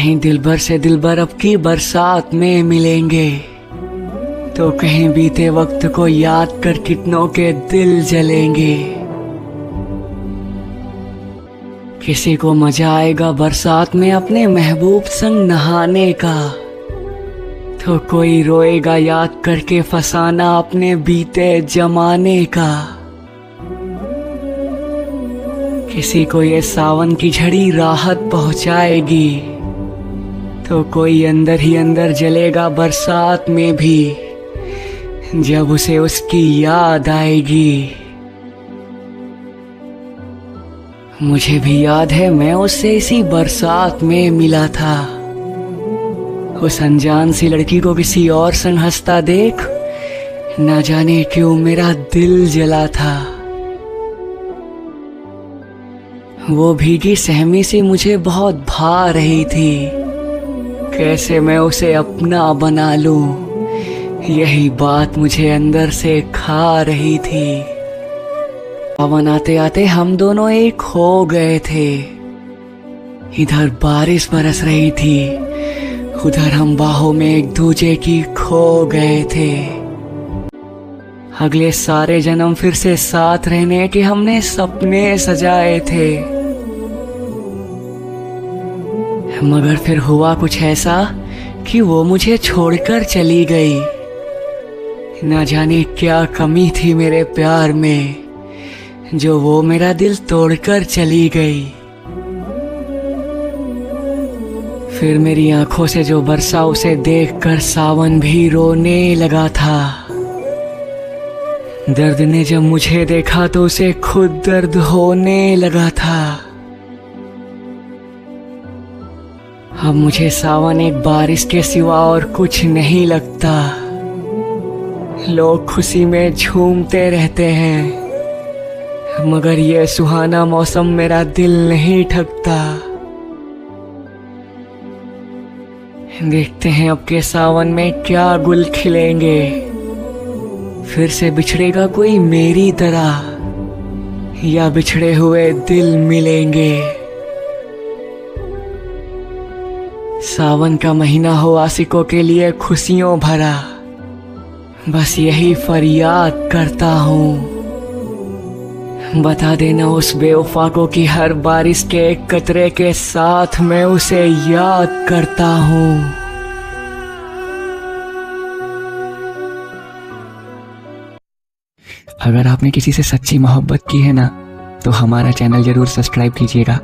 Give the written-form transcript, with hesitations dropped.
कहीं दिलबर से दिलबर अब की बरसात में मिलेंगे, तो कहीं बीते वक्त को याद कर कितनों के दिल जलेंगे। किसी को मजा आएगा बरसात में अपने महबूब संग नहाने का, तो कोई रोएगा याद करके फसाना अपने बीते जमाने का। किसी को ये सावन की झड़ी राहत पहुंचाएगी, तो कोई अंदर ही अंदर जलेगा बरसात में भी जब उसे उसकी याद आएगी। मुझे भी याद है मैं उससे इसी बरसात में मिला था। उस अनजान सी लड़की को किसी और संग हंसता देख ना जाने क्यों मेरा दिल जला था। वो भीगी सहमी सी मुझे बहुत भा रही थी, कैसे मैं उसे अपना बना लूं, यही बात मुझे अंदर से खा रही थी। पवन आते आते हम दोनों एक हो गए थे। इधर बारिश बरस रही थी, उधर हम बाहों में एक दूजे की खो गए थे। अगले सारे जन्म फिर से साथ रहने के हमने सपने सजाए थे, मगर फिर हुआ कुछ ऐसा कि वो मुझे छोड़कर चली गई। ना जाने क्या कमी थी मेरे प्यार में, जो वो मेरा दिल तोड़कर चली गई। फिर मेरी आंखों से जो बरसा उसे देखकर सावन भी रोने लगा था। दर्द ने जब मुझे देखा तो उसे खुद दर्द होने लगा था। अब मुझे सावन एक बारिश के सिवा और कुछ नहीं लगता। लोग खुशी में झूमते रहते हैं, मगर ये सुहाना मौसम मेरा दिल नहीं ठगता। देखते हैं अब के सावन में क्या गुल खिलेंगे, फिर से बिछड़ेगा कोई मेरी तरह या बिछड़े हुए दिल मिलेंगे। सावन का महीना हो आशिकों के लिए खुशियों भरा, बस यही फरियाद करता हूँ। बता देना उस बेवफा को कि हर बारिश के एक कतरे के साथ मैं उसे याद करता हूँ। अगर आपने किसी से सच्ची मोहब्बत की है ना, तो हमारा चैनल जरूर सब्सक्राइब कीजिएगा।